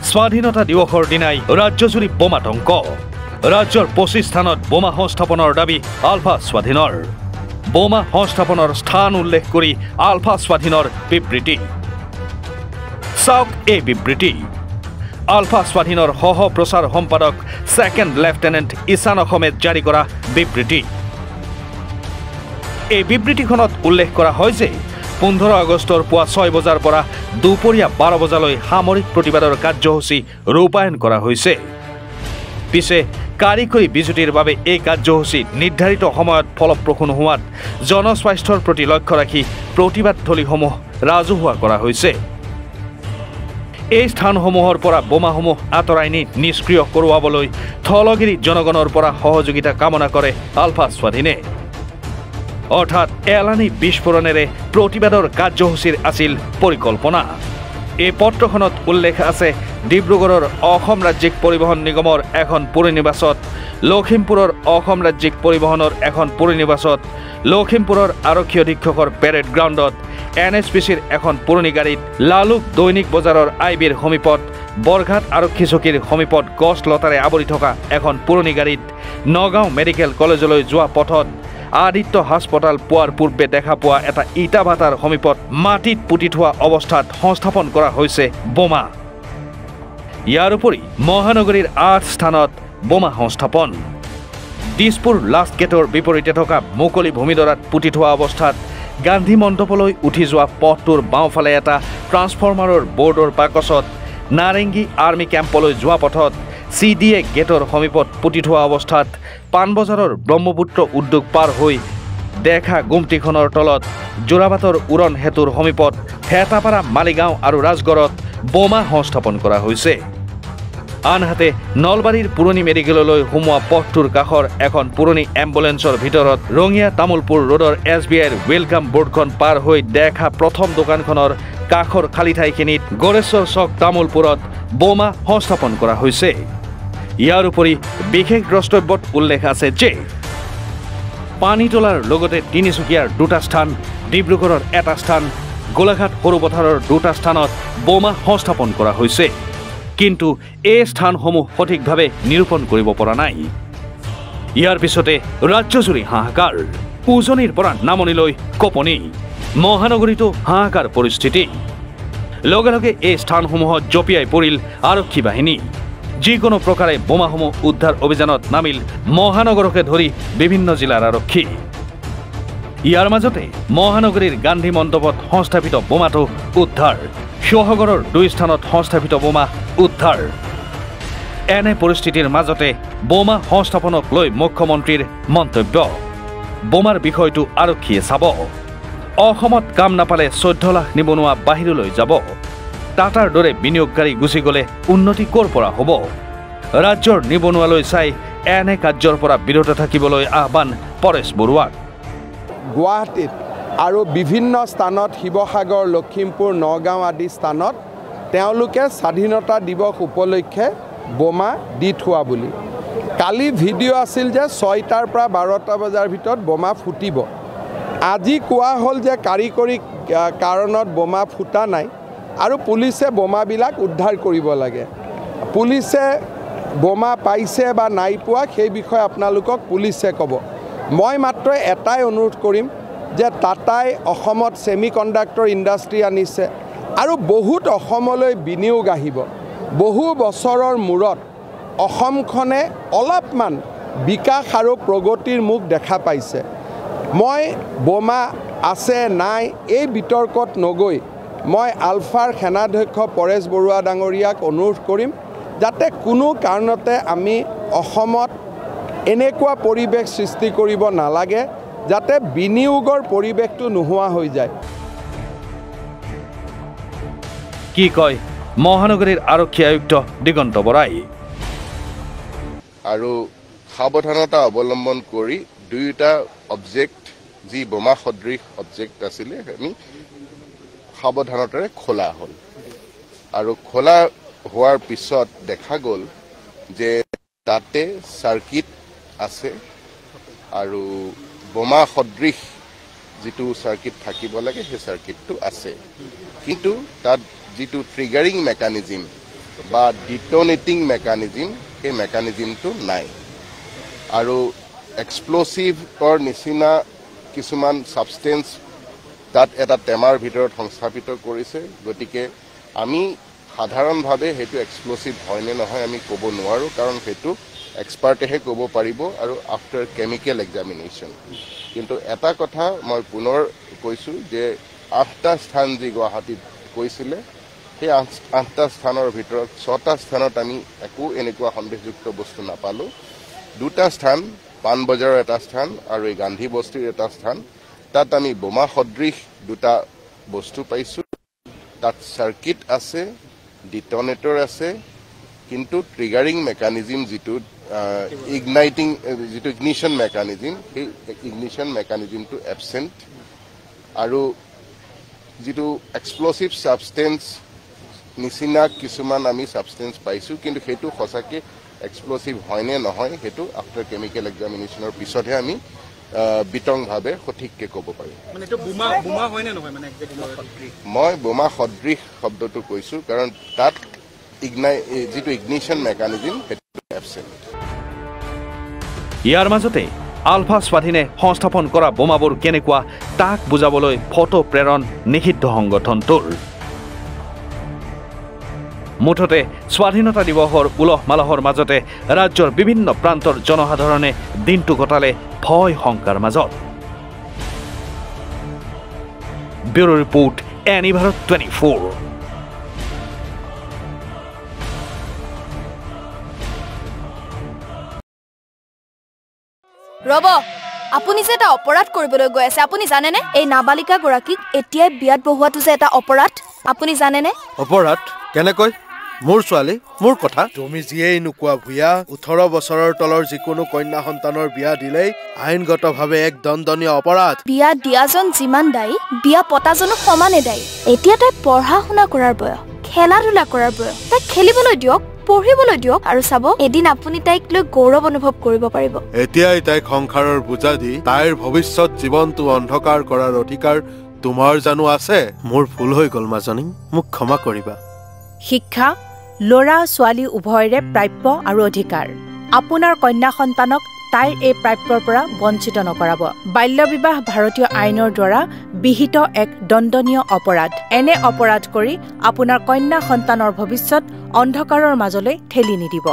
স্বাধীনতা দিৱসৰ দিনাই ৰাজ্যজুৰি বোমাতংক ৰাজ্যৰ 25 স্থানত বোমা সংস্থাপনৰ দাবী আলফা স্বাধীনৰ বোমা সংস্থাপনৰ স্থান উল্লেখ কৰি আলফা স্বাধীনৰ বিবৃতি চাওক এই বিবৃতি আলফা স্বাধীনৰ সহ প্ৰচাৰ সম্পাদক সেকেণ্ড লেফটেনেণ্ট ঈশান অসমে জাৰি কৰা বিবৃতি এই বিবৃতিখনত উল্লেখ কৰা হয় যে 15 আগষ্টৰ পুৱা 6 বজাৰ পৰা দুপৰীয়া 12 বজালৈ সামৰিক প্ৰতিবাদৰ কাৰ্যসূচী ৰূপায়ণ কৰা হৈছে পিছে কাৰিকৰী বিজুতিৰ বাবে এই কাৰ্যসূচী নিৰ্ধাৰিত সময়ত ফলপ্ৰসূ নোহোৱাত জনস্বাস্থ্যৰ প্ৰতি লক্ষ্য ৰাখি প্ৰতিবাদথলীসমূহ ৰাজহুৱা কৰা হৈছে এই স্থানসমূহৰ পৰা বোমাসমূহ আঁতৰাই নি নিষ্ক্ৰিয় কৰোৱাবলৈ থলগিৰি জনগণৰ পৰা সহযোগিতা কামনা কৰে আলফা স্বাধীনে অৰ্থাৎ এলানি বিস্ফোৰণেৰে প্ৰতিবাদৰ কাৰ্যসূচীৰ আছিল পৰিকল্পনা এই পত্ৰখনত উল্লেখ আছে ডিব্ৰুগড়ৰ অসম ৰাজ্যিক পৰিবহণ নিগমৰ এখন পুৰনিবাসত লখিমপুৰৰ অসম ৰাজ্যিক পৰিবহণৰ এখন পুৰনিবাসত লখিমপুৰৰ আৰক্ষী অধীক্ষকৰ পেৰেড গ্ৰাউণ্ডত NSPCৰ এখন পুৰণি গাড়ীত লালুক দৈনিক বজাৰৰ আইবিৰ সমীপত বৰঘাট আৰক্ষী চকীৰ সমীপত গছ লতাৰে আৱৰি থকা এখন পুৰণি গাড়ীত নগাঁও মেডিকেল কলেজলৈ যোৱা পথত আদিত্য হাস্পতাল পোৱাৰ পূৰ্বে দেখা পোৱা এটা ইটা ভাটাৰ সমীপত মাটিত পুতি থোৱা অৱস্থাত সংস্থাপন কৰা হৈছে বোমা ইয়াৰ উপৰি মহানগৰীৰ 8 স্থানত বোমা সংস্থাপন দিছপুৰ লাষ্ট গেটৰ বিপৰীতে থকা মুকলি ভূমিদৰাত পুতি থোৱা অৱস্থাত গান্ধী মণ্ডপলৈ উঠি যোৱা পথটোৰ বাওঁফালে এটা ট্ৰান্সফৰ্মাৰৰ বৰ্ডৰ বাকচত নাৰেংগী আৰ্মি কেম্পলৈ যোৱা পথত CDA গেটৰ সমীপত পুতি থোৱা অৱস্থাত পাণবজাৰৰ ব্ৰহ্মপুত্ৰ উদ্যোগ পাৰ হৈ দেখা গুমটিখনৰ তলত যোৰাবাটৰ উৰণ হেতুৰ সমীপত ফেটাপাৰা মালিগাঁও আৰু ৰাজগড়ত বোমা সংস্থাপন কৰা হৈছে আনহাতে নলবাৰীৰ পুৰণি মেডিকেললৈ সোমোৱা পথটোৰ কাষৰ এখন পুৰণি এম্বুলেন্সৰ ভিতৰত ৰঙিয়া তামুলপুৰ ৰোডৰ SBIৰ ৱেলকাম বোৰ্ডখন পাৰ হৈ দেখা প্ৰথম দোকানখনৰ কাষৰ খালী ঠাইখিনিত গৰেশ্বৰ চক তামুলপুৰত বোমা সংস্থাপন কৰা হৈছে ইয়াৰ উপৰি বিশেষ দ্ৰষ্টব্যত উল্লেখ আছে যে পানীতলাৰ লগতে তিনিচুকীয়াৰ 2টা স্থান ডিব্ৰুগড়ৰ 1টা স্থান গোলাঘাট সৰুপথাৰৰ 2টা স্থানত বোমা সংস্থাপন কৰা হৈছে কিন্তু এই স্থানসমূহ সঠিকভাৱে নিৰূপণ কৰিব পৰা নাই ইয়াৰ পিছতে ৰাজ্যজুৰি হাহাকাৰ উজনিৰ পৰা নামনিলৈ কপনি মহানগৰীতো হাহাকাৰ পৰিস্থিতি লগে লগে এই স্থানসমূহত জপিয়াই পৰিল আৰক্ষী বাহিনী যিকোনো প্ৰকাৰে বোমাসমূহ উদ্ধাৰ অভিযানত নামিল মহানগৰকে ধৰি বিভিন্ন জিলাৰ আৰক্ষী ইয়াৰ মাজতে মহানগৰীৰ গান্ধী মণ্ডপত সংস্থাপিত বোমাটো উদ্ধাৰ শিৱসাগৰৰ 2 স্থানত সংস্থাপিত বোমা উদ্ধাৰ এনে পৰিস্থিতিৰ মাজতে বোমা সংস্থাপনক লৈ মুখ্যমন্ত্ৰীৰ মন্তব্য বোমাৰ বিষয়টো আৰক্ষীয়ে চাব অসমত কাম নাপালে 14 লাখ নিবনুৱা বাহিৰলৈ যাব টাটাৰ দৰে বিনিয়োগকাৰী গুচি গ'লে উন্নতি ক'ৰ পৰা হ'ব ৰাজ্যৰ নিবনুৱালৈ চাই এনে কাৰ্যৰ পৰা বিৰত থাকিবলৈ আহ্বান পৰেশ বৰুৱাক গুৱাহাটীত আৰু বিভিন্ন স্থানত শিৱসাগৰ লখিমপুৰ নগাঁও আদি স্থানত তেওঁলোকে স্বাধীনতা দিৱস উপলক্ষে বোমা দি থোৱা বুলি কালি ভিডিঅ' আছিল যে 6টাৰ পৰা 12টা বজাৰ ভিতৰত বোমা ফুটিব আজি কোৱা হ'ল যে কাৰিকৰী কাৰণত বোমা ফুটা নাই আৰু পুলিচে বোমাবিলাক উদ্ধাৰ কৰিব লাগে পুলিচে বোমা পাইছে বা নাই পোৱা সেই বিষয়ে আপোনালোকক পুলিচে ক'ব মই মাত্ৰ এটাই অনুৰোধ কৰিম যে টাটাই অসমত সেমিকণ্ডাক্টৰ ইণ্ডাষ্ট্ৰী আনিছে আৰু বহুত অসমলৈ বিনিয়োগ আহিব বহু বছৰৰ মূৰত অসমখনে অলপমান বিকাশ আৰু প্ৰগতিৰ মুখ দেখা পাইছে মই বোমা আছে নাই এই বিতৰ্কত নগৈ মই আলফাৰ সেনাধ্যক্ষ পৰেশ বৰুৱা ডাঙৰীয়াক অনুৰোধ কৰিম যাতে কোনো কাৰণতে আমি অসমত এনেকুৱা পৰিৱেশ সৃষ্টি কৰিব নালাগে যাতে বিনিয়োগৰ পৰিৱেশটো নোহোৱা হৈ যায় কি কয় মহানগৰীৰ আৰক্ষী আয়ুক্ত দিগন্ত বৰাই আৰু সাৱধানতা অৱলম্বন কৰি 2টা অবজেক্ট যি বোমা সদৃশ অবজেক্ট আছিলে আমি সাৱধানতাৰে খোলা হ'ল আৰু খোলা হোৱাৰ পিছত দেখা গ'ল যে তাতে সাৰ্কিট আছে আৰু বোমা সদৃশ যিটো সাৰ্কিট থাকিব লাগে সেই সাৰ্কিটটো আছে কিন্তু তাত যিটো ট্ৰিগাৰিং মেকানিজম বা ডিটনেটিং মেকানিজিম সেই মেকানিজিমটো নাই আৰু এক্সপ্ল'চিভৰ নিচিনা কিছুমান ছাবষ্টেঞ্চ তাত এটা টেমাৰ ভিতৰত সংস্থাপিত কৰিছে গতিকে আমি সাধাৰণভাৱে সেইটো এক্সপ্ল'চিভ হয়নে নহয় আমি ক'ব নোৱাৰোঁ কাৰণ সেইটো এক্সপাৰ্টেহে ক'ব পাৰিব আৰু আফটাৰ কেমিকেল এক্সামিনেশ্যন কিন্তু এটা কথা মই পুনৰ কৈছোঁ যে 8টা স্থান যি গুৱাহাটীত কৈছিলে সেই 8টা স্থানৰ ভিতৰত 6টা স্থানত আমি একো এনেকুৱা সন্দেহযুক্ত বস্তু নাপালোঁ 2টা স্থান পাণবজাৰৰ এটা স্থান আৰু এই গান্ধী বস্তিৰ এটা স্থান তাত আমি বোমা সদৃশ 2টা বস্তু পাইছোঁ তাত চাৰ্কিট আছে ডিটনেটৰ আছে কিন্তু ট্ৰিগাৰিং মেকানিজিম যিটো ইগনিশ্যন মেকানিজিম সেই ইগনিশ্যন মেকানিজিমটো এবচেণ্ট আৰু যিটো এক্সপ্ল'চিভ ছাবষ্টেঞ্চ নিচিনা কিছুমান আমি ছাবষ্টেঞ্চ পাইছোঁ কিন্তু সেইটো সঁচাকৈ এক্সপ্ল'চিভ হয়নে নহয় সেইটো আফটাৰ কেমিকেল এক্সামিনেশ্যনৰ পিছতহে আমি বিতংভাৱে সঠিককৈ ক'ব পাৰিম মই বোমা সদৃশ শব্দটো কৈছোঁ কাৰণ তাত যিটো ইগনিশ্যন মেকানিজিম সেইটো এবচেণ্ট ইয়াৰ মাজতে আলফা স্বাধীনে সংস্থাপন কৰা বোমাবোৰ কেনেকুৱা তাক বুজাবলৈ ফটো প্ৰেৰণ নিষিদ্ধ সংগঠনটোৰ মুঠতে স্বাধীনতা দিৱসৰ উলহ মালহৰ মাজতে ৰাজ্যৰ বিভিন্ন প্ৰান্তৰ জনসাধাৰণে দিনটো কটালে ভয় শংকাৰ মাজত ব্যুৰো ৰিপোৰ্ট এনি ভাৰত 24 ৰব আপুনি যে এটা অপৰাধ কৰিবলৈ গৈ আছে আপুনি জানেনে এই নাবালিকা গৰাকীক এতিয়াই বিয়াত বহোৱাটো যে এটা অপৰাধ আপুনি জানেনে অপৰাধ কেনেকৈ মোৰ ছোৱালী মোৰ কথা তুমি যিয়েই নোকোৱা ভূঞা 18 বছৰৰ তলৰ যিকোনো কন্যা সন্তানৰ বিয়া দিলেই আইনগতভাৱে এক দণ্ডনীয় অপৰাধ বিয়া দিয়াজন যিমান দায়ী বিয়া পতাজনো সমানে দায়ী এতিয়া তাই পঢ়া শুনা কৰাৰ বয়স খেলা ধূলা কৰাৰ বয়স তাই খেলিবলৈ দিয়ক পঢ়িবলৈ দিয়ক আৰু চাব এদিন আপুনি তাইক লৈ গৌৰৱ অনুভৱ কৰিব পাৰিব এতিয়াই তাইক সংসাৰৰ বোজা দি তাইৰ ভৱিষ্যত জীৱনটো অন্ধকাৰ কৰাৰ অধিকাৰ তোমাৰ জানো আছে মোৰ ভুল হৈ গ'ল মাজনী মোক ক্ষমা কৰিবা শিক্ষা ল'ৰা ছোৱালী উভয়ৰে প্ৰাপ্য আৰু অধিকাৰ আপোনাৰ কন্যা সন্তানক তাইৰ এই প্ৰাপ্যৰ পৰা বঞ্চিত নকৰাব বাল্য বিবাহ ভাৰতীয় আইনৰ দ্বাৰা বিহিত এক দণ্ডনীয় অপৰাধ এনে অপৰাধ কৰি আপোনাৰ কন্যা সন্তানৰ ভৱিষ্যত অন্ধকাৰৰ মাজলৈ ঠেলি নিদিব